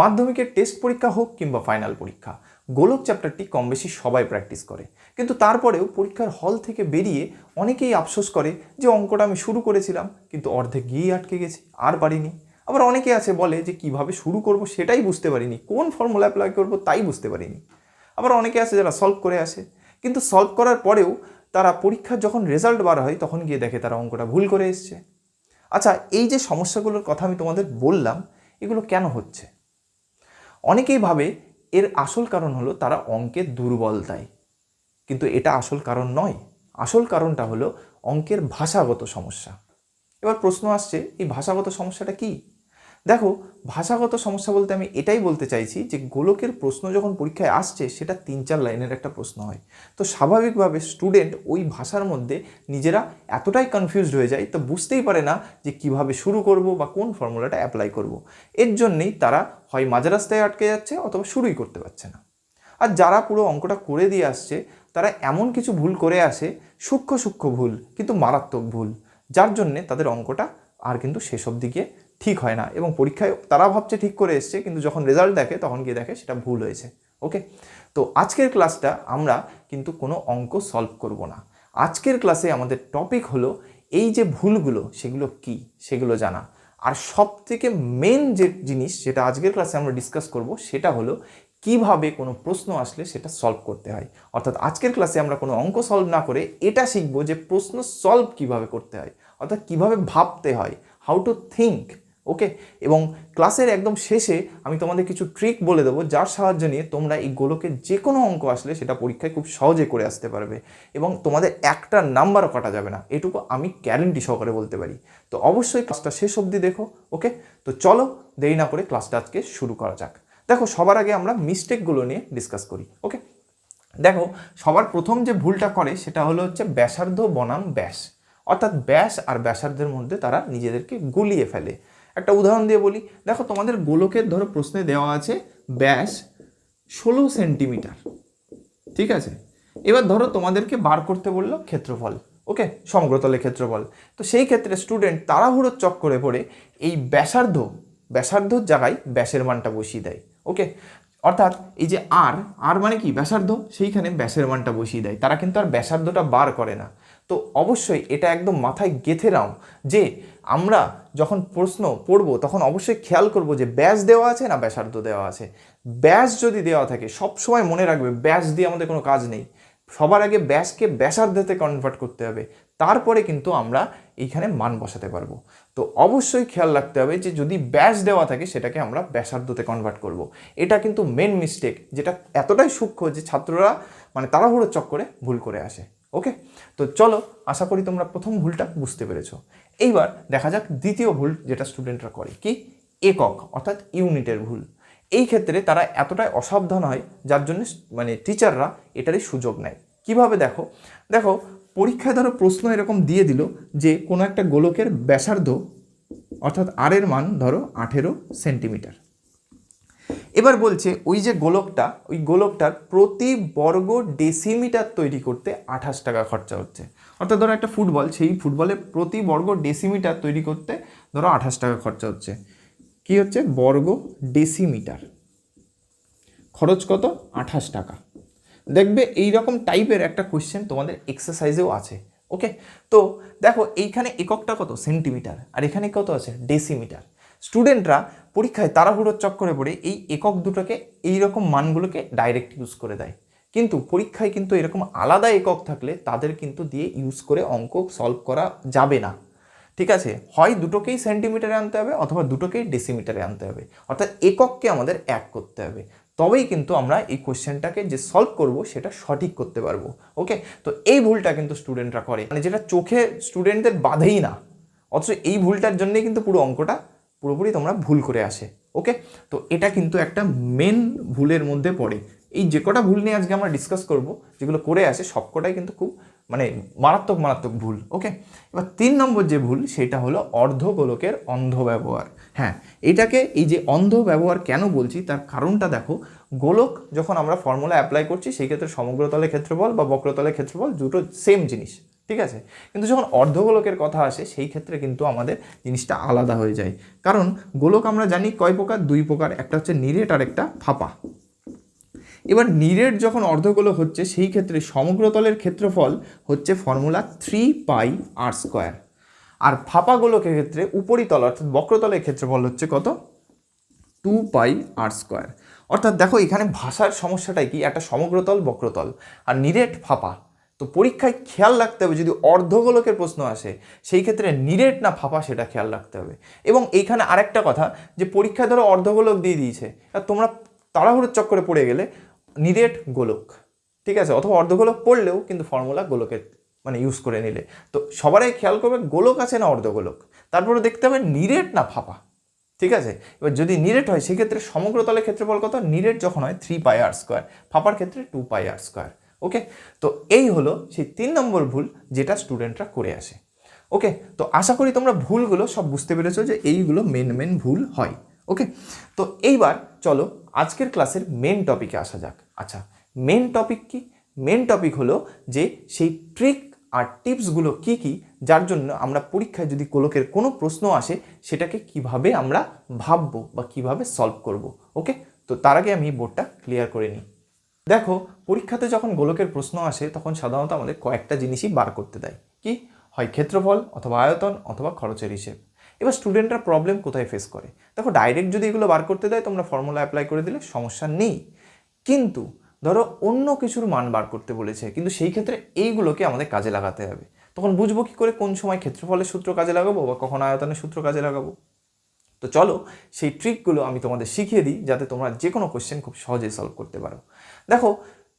মাধ্যমিকের টেস্ট পরীক্ষা হোক কিংবা ফাইনাল পরীক্ষা, গোলক চ্যাপ্টারটি কম বেশি সবাই প্র্যাকটিস করে, কিন্তু তারপরেও পরীক্ষার হল থেকে বেরিয়ে অনেকেই আফসোস করে যে অঙ্কটা আমি শুরু করেছিলাম কিন্তু অর্ধেক গিয়েই আটকে গেছি, আর পারিনি। আবার অনেকে আছে বলে যে কিভাবে শুরু করব সেটাই বুঝতে পারিনি, কোন ফর্মুলা অ্যাপ্লাই করব তাই বুঝতে পারিনি। আবার অনেকে আছে যারা সলভ করে আসে, কিন্তু সলভ করার পরেও তারা পরীক্ষার যখন রেজাল্ট বার হয় তখন গিয়ে দেখে তারা অঙ্কটা ভুল করে এসছে। আচ্ছা, এই যে সমস্যাগুলোর কথা আমি তোমাদের বললাম, এগুলো কেন হচ্ছে? অনেকেই ভাবে এর আসল কারণ হলো তারা অঙ্কের দুর্বলতায়, কিন্তু এটা আসল কারণ নয়। আসল কারণটা হলো অঙ্কের ভাষাগত সমস্যা। এবার প্রশ্ন আসছে, এই ভাষাগত সমস্যাটা কি? দেখো, ভাষাগত সমস্যা বলতে আমি এটাই বলতে চাইছি যে গোলকের প্রশ্ন যখন পরীক্ষায় আসছে সেটা 3-4 লাইনের একটা প্রশ্ন হয়, তো স্বাভাবিকভাবে স্টুডেন্ট ওই ভাষার মধ্যে নিজেরা এতটাই কনফিউজড হয়ে যায়, তো বুঝতেই পারে না যে কিভাবে শুরু করব বা কোন ফর্মুলাটা অ্যাপ্লাই করব। এর জন্যেই তারা হয় মাঝ রাস্তায় আটকে যাচ্ছে অথবা শুরুই করতে পারছে না। আর যারা পুরো অঙ্কটা করে দিয়ে আসছে তারা এমন কিছু ভুল করে আসে, সূক্ষ্ম সূক্ষ্ম ভুল কিন্তু মারাত্মক ভুল, যার জন্যে তাদের অঙ্কটা আর কিন্তু শেষ অবধি গিয়ে ঠিক হয় না, এবং পরীক্ষায় তারা ভাবছে ঠিক করে এসছে কিন্তু যখন রেজাল্ট দেখে তখন গিয়ে দেখে সেটা ভুল হয়েছে। ওকে, তো আজকের ক্লাসটা আমরা কিন্তু কোনো অঙ্ক সলভ করব না। আজকের ক্লাসে আমাদের টপিক হলো এই যে ভুলগুলো সেগুলো কি সেগুলো জানা। আর সব থেকে মেন যে জিনিস যেটা আজকের ক্লাসে আমরা ডিসকাস করব সেটা হলো কিভাবে কোনো প্রশ্ন আসলে সেটা সলভ করতে হয়। অর্থাৎ আজকের ক্লাসে আমরা কোনো অঙ্ক সলভ না করে এটা শিখবো যে প্রশ্ন সলভ কিভাবে করতে হয়, অর্থাৎ কিভাবে ভাবতে হয়, হাউ টু থিঙ্ক। ওকে, এবং ক্লাসের একদম শেষে আমি তোমাদের কিছু ট্রিক বলে দেবো যার সাহায্য নিয়ে তোমরা এই গোলকের যে কোনো অঙ্ক আসলে সেটা পরীক্ষায় খুব সহজে করে আসতে পারবে এবং তোমাদের একটা নাম্বারও কাটা যাবে না, এটুকু আমি গ্যারেন্টি সহকারে বলতে পারি। তো অবশ্যই ক্লাসটা শেষ অবধি দেখো। ওকে, তো চলো দেরি না করে ক্লাসটা আজকে শুরু করা যাক। দেখো, সবার আগে আমরা মিস্টেকগুলো নিয়ে ডিসকাস করি। ওকে, দেখো, সবার প্রথম যে ভুলটা করে সেটা হলো হচ্ছে ব্যাসার্ধ বনাম ব্যাস, অর্থাৎ ব্যাস আর ব্যাসার্ধের মধ্যে তারা নিজেদেরকে গুলিয়ে ফেলে। একটা উদাহরণ দিয়ে বলি, দেখো তোমাদের গোলকের ধরো প্রশ্নে দেওয়া আছে ব্যাস 16 সেন্টিমিটার, ঠিক আছে। এবার ধরো তোমাদেরকে বার করতে বললো ক্ষেত্রফল, ওকে, সমগ্রতলের ক্ষেত্রফল। তো সেই ক্ষেত্রে স্টুডেন্ট তাড়াহুড়োর চক্করে পড়ে এই ব্যাসার্ধর জায়গায় ব্যাসের মানটা বসিয়ে দেয়। ওকে, অর্থাৎ এই যে আর আর মানে কি ব্যাসার্ধ, সেইখানে ব্যাসের মানটা বসিয়ে দেয়, তারা কিন্তু আর ব্যাসার্ধটা বার করে না। তো অবশ্যই এটা একদম মাথায় গেঁথে নাও যে আমরা যখন প্রশ্ন পড়বো তখন অবশ্যই খেয়াল করব যে ব্যাস দেওয়া আছে না ব্যাসার্ধ দেওয়া আছে। ব্যাস যদি দেওয়া থাকে সবসময় মনে রাখবে ব্যাস দিয়ে আমাদের কোনো কাজ নেই, সবার আগে ব্যাসকে ব্যাসার্ধতে কনভার্ট করতে হবে, তারপরে কিন্তু আমরা এইখানে মান বসাতে পারবো। তো অবশ্যই খেয়াল রাখতে হবে যে যদি ব্যাস দেওয়া থাকে সেটাকে আমরা ব্যাসার্ধতে কনভার্ট করব। এটা কিন্তু মেন মিস্টেক, যেটা এতটাই সূক্ষ্ম যে ছাত্ররা মানে তাড়াহুড়োর চক্করে ভুল করে আসে। ওকে, তো চলো, আশা করি তোমরা প্রথম ভুলটা বুঝতে পেরেছো। এইবার দেখা যাক দ্বিতীয় ভুল যেটা স্টুডেন্টরা করে, কি একক অর্থাৎ ইউনিটের ভুল। এই ক্ষেত্রে তারা এতটাই অসাবধান হয় যার জন্য মানে টিচাররা এটারই সুযোগ নেয়। কিভাবে দেখো, দেখো পরীক্ষায় ধরো প্রশ্ন এরকম দিয়ে দিল যে কোনো একটা গোলকের ব্যাসার্ধ অর্থাৎ আর এর মান ধরো 18 সেন্টিমিটার। এবার বলছে ওই যে গোলকটা, ওই গোলকটার প্রতি বর্গ ডেসিমিটার তৈরি করতে 28 টাকা খরচা হচ্ছে। অর্থাৎ ধরো একটা ফুটবল, সেই ফুটবলের প্রতি বর্গ ডেসিমিটার তৈরি করতে ধরো 28 টাকা খরচা হচ্ছে। কি হচ্ছে বর্গ ডেসিমিটার, খরচ কত 28 টাকা। দেখবে এই রকম টাইপের একটা কোশ্চেন তোমাদের এক্সারসাইজেও আছে। ওকে, তো দেখো এইখানে এককটা কত সেন্টিমিটার আর এখানে কত আছে ডেসিমিটার। স্টুডেন্টরা পরীক্ষায় তাড়াহুড়োর চক্করে পড়ে এই একক দুটোকে এই রকম মানগুলোকে ডাইরেক্ট ইউজ করে দেয়, কিন্তু পরীক্ষায় কিন্তু এরকম আলাদা একক থাকলে তাদের কিন্তু দিয়ে ইউজ করে অঙ্ক সলভ করা যাবে না। ঠিক আছে, হয় দুটোকেই সেন্টিমিটারে আনতে হবে অথবা দুটোকেই ডেসিমিটারে আনতে হবে, অর্থাৎ একককে আমাদের এক করতে হবে, তবেই কিন্তু আমরা এই কোশ্চেনটাকে যে সলভ করব সেটা সঠিক করতে পারবো। ওকে, তো এই ভুলটা কিন্তু স্টুডেন্টরা করে, মানে যেটা চোখে স্টুডেন্টদের বাধেই না, অথচ এই ভুলটার জন্যই কিন্তু পুরো অঙ্কটা পুরোপুরি তোমরা ভুল করে আসে। ওকে, তো এটা কিন্তু একটা মেন ভুলের মধ্যে পড়ে। এই যে কটা ভুল নিয়ে আজকে আমরা ডিসকাস করব যেগুলো করে আসে সবকটাই কিন্তু খুব মানে মারাত্মক মারাত্মক ভুল। ওকে, এবার 3 নম্বর যে ভুল সেটা হলো অর্ধগোলকের অন্ধ ব্যবহার। হ্যাঁ, এটাকে এই যে অন্ধ ব্যবহার কেন বলছি তার কারণটা দেখো, গোলক যখন আমরা ফর্মুলা অ্যাপ্লাই করছি সেই ক্ষেত্রে সমগ্রতলের ক্ষেত্রফল বা বক্রতলের ক্ষেত্রফল দুটো সেম জিনিস, ঠিক আছে। কিন্তু যখন অর্ধগোলকের কথা আসে সেই ক্ষেত্রে কিন্তু আমাদের জিনিসটা আলাদা হয়ে যায়, কারণ গোলক আমরা জানি কয় প্রকার, দুই প্রকার, একটা হচ্ছে নিরেট আর একটা ফাঁপা। এবার নিরেট যখন অর্ধগোলক হচ্ছে সেই ক্ষেত্রে সমগ্রতলের ক্ষেত্রফল হচ্ছে ফর্মুলা 3πr², আর ফাঁপা গোলকের ক্ষেত্রে উপরিতল অর্থাৎ বক্রতলের ক্ষেত্রফল হচ্ছে কত, 2πr²। অর্থাৎ দেখো এখানে ভাষার সমস্যাটাই কি, একটা সমগ্রতল বক্রতল আর নিরেট ফাঁপা। তো পরীক্ষায় খেয়াল রাখতে হবে যদি অর্ধগোলকের প্রশ্ন আসে সেই ক্ষেত্রে নিরেট না ফাঁপা সেটা খেয়াল রাখতে হবে। এবং এইখানে আরেকটা কথা, যে পরীক্ষায় ধরো অর্ধগোলক দিয়ে দিয়েছে আর তোমরা তাড়াহুড়োর চক্করে পড়ে গেলে নিরেট গোলক, ঠিক আছে, অথবা অর্ধগোলক পড়লেও কিন্তু ফর্মুলা গোলকের মানে ইউজ করে নিলে। তো সবারই খেয়াল করবে গোলক আছে না অর্ধগোলক, তারপরে দেখতে হবে নিরেট না ফাঁপা, ঠিক আছে। এবার যদি নিরেট হয় সেক্ষেত্রে সমগ্রতলের ক্ষেত্রফল কত, নিরেট যখন হয় 3πr², ফাঁপার ক্ষেত্রে 2πr²। ওকে, তো এই হলো সেই 3 নম্বর ভুল যেটা স্টুডেন্টরা করে আসে। ওকে, তো আশা করি তোমরা ভুলগুলো সব বুঝতে পেরেছো যে এইগুলো মেন ভুল হয়। ওকে, তো এইবার চলো আজকের ক্লাসের মেন টপিকে আসা যাক। আচ্ছা, মেন টপিক কি? মেন টপিক হলো যে সেই ট্রিক আর টিপসগুলো কি কি, যার জন্য আমরা পরীক্ষায় যদি গোলকের কোনো প্রশ্ন আসে সেটাকে কিভাবে আমরা ভাববো বা কিভাবে সলভ করব। ওকে, তো তার আগে আমি বোর্ডটা ক্লিয়ার করে নিই। দেখো, পরীক্ষাতে যখন গোলকের প্রশ্ন আসে তখন সাধারণত আমাদের কয়েকটা জিনিসই বার করতে দেয়, কি হয় ক্ষেত্রফল অথবা আয়তন অথবা খরচের হিসেব। এবার স্টুডেন্টরা প্রবলেম কোথায় ফেস করে, দেখো ডাইরেক্ট যদি এগুলো বার করতে দেয় তোমরা ফর্মুলা অ্যাপ্লাই করে দিলে সমস্যা নেই, কিন্তু ধরো অন্য কিছুর মান বার করতে বলেছে, কিন্তু সেই ক্ষেত্রে এইগুলোকে আমাদের কাজে লাগাতে হবে। তখন বুঝবো কি করে কোন সময় ক্ষেত্রফলের সূত্র কাজে লাগাবো বা কখন আয়তনের সূত্র কাজে লাগাবো। তো চলো সেই ট্রিকগুলো আমি তোমাদের শিখিয়ে দিই যাতে তোমরা যে কোনো কোশ্চেন খুব সহজেই সলভ করতে পারো। দেখো,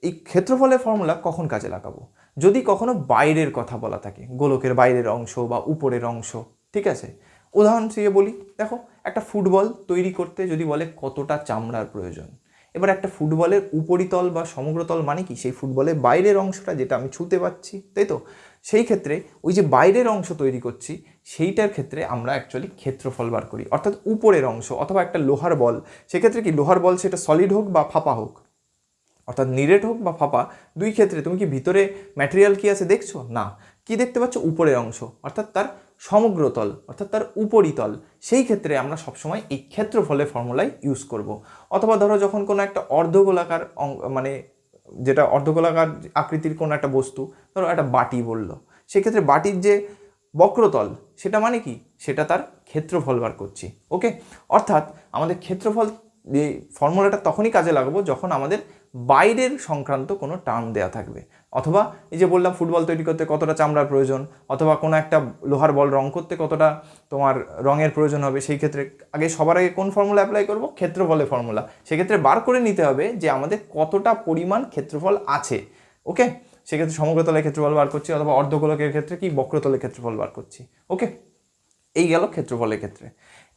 এই ক্ষেত্রফলের ফর্মুলা কখন কাজে লাগাবো, যদি কখনো বাইরের কথা বলা থাকে, গোলকের বাইরের অংশ বা উপরের অংশ, ঠিক আছে। উদাহরণ দিয়ে বলি, দেখো একটা ফুটবল তৈরি করতে যদি বলে কতটা চামড়ার প্রয়োজন, এবার একটা ফুটবলের উপরিতল বা সমগ্রতল মানে কি, সেই ফুটবলের বাইরের অংশটা যেটা আমি ছুঁতে পাচ্ছি, তাই তো। সেই ক্ষেত্রে ওই যে বাইরের অংশ তৈরি করছি সেইটার ক্ষেত্রে আমরা অ্যাকচুয়ালি ক্ষেত্রফল বার করি, অর্থাৎ উপরের অংশ। অথবা একটা লোহার বল, সেক্ষেত্রে কি লোহার বল সেটা সলিড হোক বা ফাঁপা হোক, অর্থাৎ নিরেট হোক বা ফাঁপা, দুই ক্ষেত্রে তুমি কি ভিতরে ম্যাটেরিয়াল কি আছে দেখছো না, কি দেখতে পাচ্ছ, উপরের অংশ, অর্থাৎ তার সমগ্রতল অর্থাৎ তার উপরিতল। সেই ক্ষেত্রে আমরা সবসময় এই ক্ষেত্রফলের ফর্মুলাই ইউজ করব। অথবা ধরো যখন কোনো একটা অর্ধগোলাকার মানে যেটা অর্ধগোলাকার আকৃতির কোনো একটা বস্তু, ধরো একটা বাটি বললো, সেক্ষেত্রে বাটির যে বক্রতল সেটা মানে কি, সেটা তার ক্ষেত্রফল বার করছি। ওকে, অর্থাৎ আমাদের ক্ষেত্রফল এই ফর্মুলাটা তখনই কাজে লাগাবো যখন আমাদের বাইরের সংক্রান্ত কোনো টার্ম দেয়া থাকবে, অথবা এই যে বললাম ফুটবল তৈরি করতে কতটা চামড়ার প্রয়োজন, অথবা কোনো একটা লোহার বল রং করতে কতটা তোমার রঙের প্রয়োজন হবে, সেই ক্ষেত্রে সবার আগে কোন ফর্মুলা অ্যাপ্লাই করব, ক্ষেত্রফলের ফর্মুলা। সেক্ষেত্রে বার করে নিতে হবে যে আমাদের কতটা পরিমাণ ক্ষেত্রফল আছে। ওকে, সেক্ষেত্রে সমগ্রতলের ক্ষেত্রফল বার করছি, অথবা অর্ধগোলকের ক্ষেত্রে কি বক্রতলের ক্ষেত্রফল বার করছি। ওকে, এই গেল ক্ষেত্রফলের ক্ষেত্রে।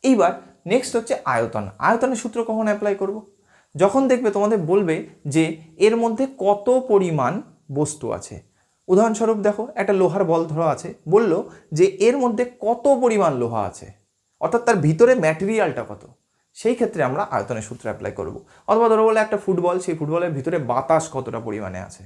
এইবার নেক্সট হচ্ছে আয়তন। আয়তনের সূত্র কখন অ্যাপ্লাই করব, যখন দেখবে তোমাদের বলবে যে এর মধ্যে কত পরিমাণ বস্তু আছে। উদাহরণস্বরূপ দেখো একটা লোহার বল ধরা আছে, বলল যে এর মধ্যে কত পরিমাণ লোহা আছে, অর্থাৎ তার ভিতরে ম্যাটেরিয়ালটা কত, সেই ক্ষেত্রে আমরা আয়তনের সূত্র অ্যাপ্লাই করব। অথবা ধরো বলে একটা ফুটবল, সেই ফুটবলের ভিতরে বাতাস কতটা পরিমাণে আছে,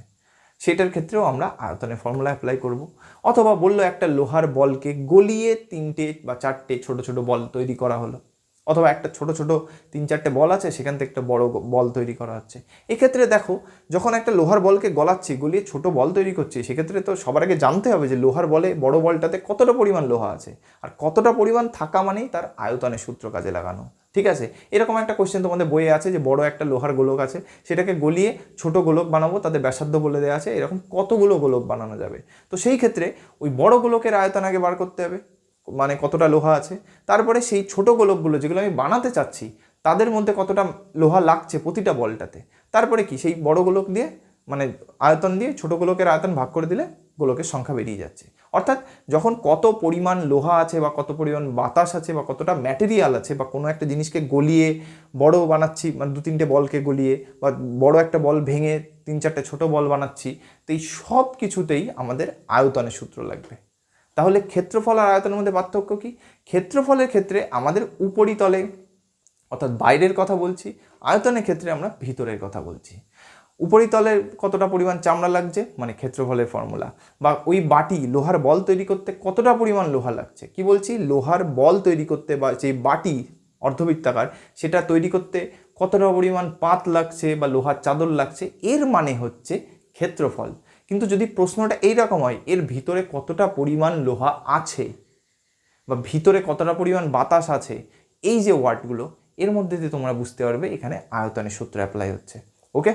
সেটার ক্ষেত্রেও আমরা আয়তনের ফর্মুলা অ্যাপ্লাই করব। অথবা বললো একটা লোহার বলকে গলিয়ে 3টে বা 4টে ছোট ছোট বল তৈরি করা হলো, অথবা একটা ছোট ছোট 3-4টে বল আছে সেখান থেকে একটা বড় বল তৈরি করা হচ্ছে। এক্ষেত্রে দেখো যখন একটা লোহার বলকে গলাচ্ছি, গলিয়ে ছোট বল তৈরি করছি, সেক্ষেত্রে তো সবার আগে জানতে হবে যে লোহার বলে বড় বলটাতে কতটা পরিমাণ লোহা আছে, আর কতটা পরিমাণ থাকা মানেই তার আয়তনের সূত্র কাজে লাগানো। ঠিক আছে, এরকম একটা কোশ্চেন তোমাদের বইয়ে আছে যে বড় একটা লোহার গোলক আছে, সেটাকে গলিয়ে ছোট গোলক বানাবো, তাদের ব্যাসার্ধ বলে দেওয়া আছে, এরকম কতগুলো গোলক বানানো যাবে। তো সেই ক্ষেত্রে ওই বড় গোলকের আয়তন আগে বার করতে হবে, মানে কতটা লোহা আছে, তারপরে সেই ছোট গোলকগুলো যেগুলো আমি বানাতে চাচ্ছি তাদের মধ্যে কতটা লোহা লাগছে প্রতিটা বলটাতে, তারপরে কি সেই বড় গোলক দিয়ে মানে আয়তন দিয়ে ছোট গোলকের আয়তন ভাগ করে দিলে গোলকের সংখ্যা বেরিয়ে যাচ্ছে। অর্থাৎ যখন কত পরিমাণ লোহা আছে বা কত পরিমাণ বাতাস আছে বা কতটা ম্যাটেরিয়াল আছে, বা কোনো একটা জিনিসকে গলিয়ে বড় বানাচ্ছি, মানে 2-3টে বলকে গলিয়ে বা বড় একটা বল ভেঙে 3-4টে ছোট বল বানাচ্ছি, তো এই সব কিছুতেই আমাদের আয়তনের সূত্র লাগবে। তাহলে ক্ষেত্রফল আর আয়তনের মধ্যে পার্থক্য কি, ক্ষেত্রফলের ক্ষেত্রে আমাদের উপরিতলে অর্থাৎ বাইরের কথা বলছি, আয়তনের ক্ষেত্রে আমরা ভিতরের কথা বলছি। উপরিতলের কতটা পরিমাণ চামড়া লাগছে, মানে ক্ষেত্রফলের ফর্মুলা। বা ওই বাটি, লোহার বল তৈরি করতে কতটা পরিমাণ লোহা লাগছে, কি বলছি, লোহার বল তৈরি করতে বা যে বাটি অর্ধবৃত্তাকার সেটা তৈরি করতে কতটা পরিমাণ পাত লাগছে বা লোহার চাদর লাগছে, এর মানে হচ্ছে ক্ষেত্রফল। কিন্তু যদি প্রশ্নটা এইরকম হয়, এর ভিতরে কতটা পরিমাণ লোহা আছে বা ভিতরে কতটা পরিমাণ বাতাস আছে, এই যে ওয়ার্ডগুলো, এর মধ্যে দিয়ে তোমরা বুঝতে পারবে এখানে আয়তনের সূত্র অ্যাপ্লাই হচ্ছে। ওকে,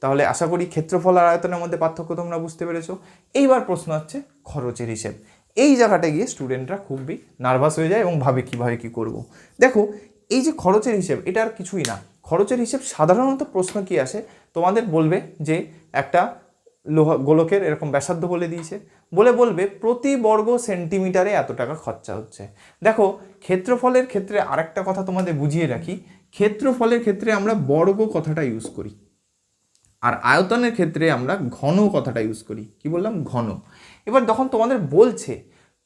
তাহলে আশা করি ক্ষেত্রফল আর আয়তনের মধ্যে পার্থক্য তোমরা বুঝতে পেরেছো। এইবার প্রশ্ন হচ্ছে খরচের হিসেব। এই জায়গাটায় গিয়ে স্টুডেন্টরা খুবই নার্ভাস হয়ে যায় এবং ভাবে কীভাবে কী করব। দেখো, এই যে খরচের হিসেব, এটা আর কিছুই না। খরচের হিসেব সাধারণত প্রশ্ন কি আসে, তোমাদের বলবে যে একটা গোলকের এরকম ব্যাসার্ধ বলে দিয়েছে, বলবে প্রতি বর্গ সেন্টিমিটারে এত টাকা খরচা হচ্ছে। দেখো, ক্ষেত্রফলের ক্ষেত্রে আরেকটা কথা তোমাদের বুঝিয়ে রাখি, ক্ষেত্রফলের ক্ষেত্রে আমরা বর্গ কথাটা ইউজ করি, আর আয়তনের ক্ষেত্রে আমরা ঘন কথাটা ইউজ করি। কি বললাম? ঘন। এবার যখন তোমাদের বলছে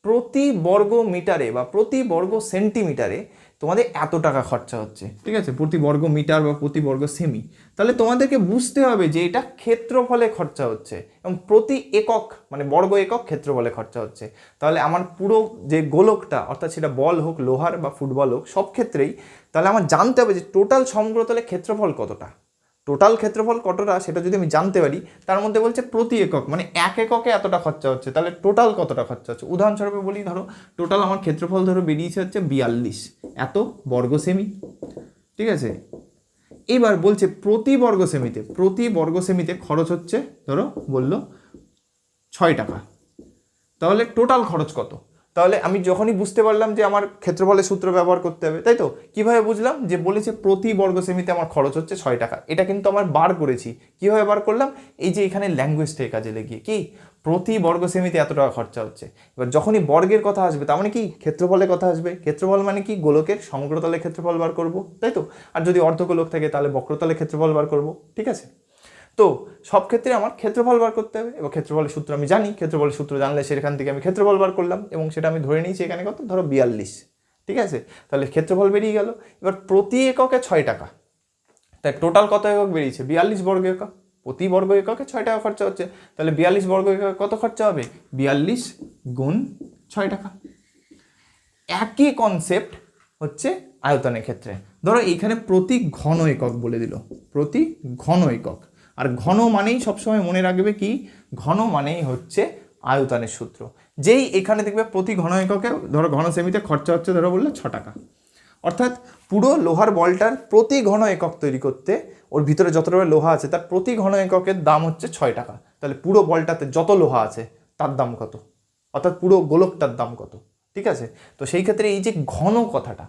প্রতি বর্গ মিটারে বা প্রতি বর্গ সেন্টিমিটারে তোমাদের এত টাকা খরচা হচ্ছে, ঠিক আছে, প্রতি বর্গ মিটার বা প্রতি বর্গ সেমি, তাহলে তোমাদেরকে বুঝতে হবে যে এটা ক্ষেত্রফলে খরচা হচ্ছে এবং প্রতি একক মানে বর্গ একক ক্ষেত্রফলে খরচা হচ্ছে। তাহলে আমার পুরো যে গোলকটা, অর্থাৎ সেটা বল হোক, লোহার বা ফুটবল হোক, সব ক্ষেত্রেই তাহলে আমার জানতে হবে যে টোটাল সমগ্রতলে ক্ষেত্রফল কতটা, টোটাল ক্ষেত্রফল কতটা, সেটা যদি আমি জানতে পারি, তার মধ্যে বলছে প্রতি একক মানে এক এককে এতটা খরচা হচ্ছে, তাহলে টোটাল কতটা খরচা হচ্ছে। উদাহরণস্বরূপ বলি, ধরো টোটাল আমার ক্ষেত্রফল ধরো বেরিয়েছে হচ্ছে 42 এত বর্গ সেমি, ঠিক আছে। এবার বলছে প্রতি বর্গ সেমিতে খরচ হচ্ছে ধরো বললো 6 টাকা, তাহলে টোটাল খরচ কত। তাহলে আমি যখনই বুঝতে পারলাম যে আমার ক্ষেত্রফলের সূত্র ব্যবহার করতে হবে, তাই তো, কিভাবে বুঝলাম, যে বলেছে প্রতি বর্গ সেমিতে আমার খরচ হচ্ছে 6 টাকা, এটা কিন্তু আমার বার করেছি। কিভাবে বার করলাম, এই যে এখানে ল্যাঙ্গুয়েজটাই কাজে লেগিয়ে, কি প্রতি বর্গ সেমিতে এত টাকা খরচা হচ্ছে। এবার যখনই বর্গের কথা আসবে, তার মানে কি ক্ষেত্রফলের কথা আসবে। ক্ষেত্রফল মানে কি গোলকের সমগ্রতলের ক্ষেত্রফল বার করব, তাই তো। আর যদি অর্ধগোলক থাকে তাহলে বক্রতলের ক্ষেত্রফল বার করব, ঠিক আছে। তো সব ক্ষেত্রে আমার ক্ষেত্রফল বার করতে হবে, এবং ক্ষেত্রফলের সূত্র আমি জানি, ক্ষেত্রফলের সূত্র জানলে সেখান থেকে আমি ক্ষেত্রফল বার করলাম এবং সেটা আমি ধরে নিয়েছি এখানে কত, ধরো 42, ঠিক আছে। তাহলে ক্ষেত্রফল বেরিয়ে গেল। এবার প্রতি এককে 6 টাকা, তাই টোটাল কত একক বেরিয়েছে, 42 বর্গ একক। প্রতি বর্গ এককে 6 টাকা খরচা হচ্ছে, তাহলে 42 বর্গ একক কত খরচা হবে, 42 গুণ 6 টাকা। একই কনসেপ্ট হচ্ছে আয়তনের ক্ষেত্রে। ধরো এইখানে প্রতি ঘন একক বলে দিল, প্রতি ঘন একক। আর ঘন মানেই সবসময় মনে রাখবে কি, ঘন মানেই হচ্ছে আয়তনের সূত্র। যেই এখানে দেখবে প্রতি ঘন এককে, ধরো ঘন সেমিতে খরচা হচ্ছে ধরো বললে 6 টাকা, অর্থাৎ পুরো লোহার বলটার প্রতি ঘন একক তৈরি করতে ওর ভিতরে যতটা লোহা আছে তার প্রতি ঘন এককের দাম হচ্ছে 6 টাকা। তাহলে পুরো বলটাতে যত লোহা আছে তার দাম কত, অর্থাৎ পুরো গোলকটার দাম কত, ঠিক আছে। তো সেই ক্ষেত্রে এই যে ঘন কথাটা,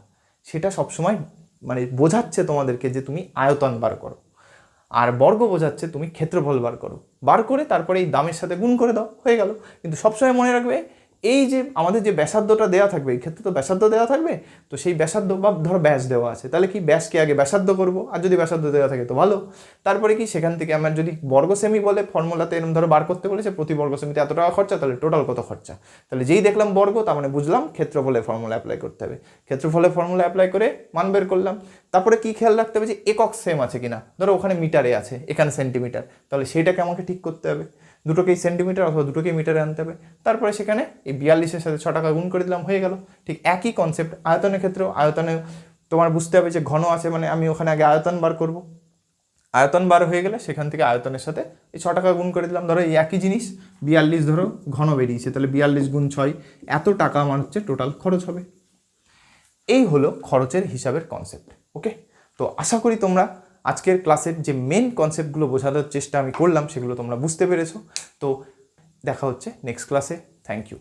সেটা সবসময় মানে বোঝাচ্ছে তোমাদেরকে যে তুমি আয়তন বার করো, আর বর্গ বোঝাচ্ছে তুমি ক্ষেত্রফল বার করো, বার করে তারপরে এই দামের সাথে গুণ করে দাও, হয়ে গেল। কিন্তু সবসময় মনে রাখবে এই যে আমাদের যে ব্যাসার্ধটা দেওয়া থাকবে, এই ক্ষেত্রে তো ব্যাসার্ধ দেওয়া থাকবে, তো সেই ব্যাসার্ধ বা ধরো ব্যাস দেওয়া আছে, তাহলে কি ব্যাসকে আগে ব্যাসার্ধ করবো, আর যদি ব্যাসার্ধ দেওয়া থাকে তো ভালো। তারপরে কি সেখান থেকে আমার যদি বর্গ সেমি বলে ফর্মুলাতে এরকম ধরো বার করতে বলেছে প্রতি বর্গ সেমিতে এত টাকা খরচা, তাহলে টোটাল কত খরচা। তাহলে যেই দেখলাম বর্গ, তার মানে বুঝলাম ক্ষেত্রফলের ফর্মুলা অ্যাপ্লাই করতে হবে। ক্ষেত্রফলের ফর্মুলা অ্যাপ্লাই করে মান বের করলাম। তারপরে কি খেয়াল রাখতে হবে যে একক সেম আছে কিনা, ধরো ওখানে মিটারে আছে, এখানে সেন্টিমিটার, তাহলে সেইটাকে আমাকে ঠিক করতে হবে, দুটোকেই সেন্টিমিটার অথবা দুটোকেই মিটারে আনতে হবে। তারপরে সেখানে এই 42-এর সাথে 6 টাকা গুণ করে দিলাম, হয়ে গেল। ঠিক একই কনসেপ্ট আয়তনের ক্ষেত্রেও, আয়তনে তোমার বুঝতে হবে যে ঘন আছে মানে আমি ওখানে আগে আয়তন বার করব, আয়তন বার হয়ে গেলে সেখান থেকে আয়তনের সাথে এই 6 টাকা গুণ করে দিলাম। ধরো এই একই জিনিস 42 ধরো ঘন বেরিয়েছে, তাহলে 42 গুণ 6 এত টাকা আমার হচ্ছে টোটাল খরচ হবে। এই হলো খরচের হিসাবের কনসেপ্ট। ওকে, তো আশা করি তোমরা আজকের ক্লাসের যে মেন কনসেপ্টগুলো বোঝানোর চেষ্টা আমি করলাম সেগুলো তোমরা বুঝতে পেরেছো। তো দেখা হচ্ছে নেক্সট ক্লাসে। Thank you.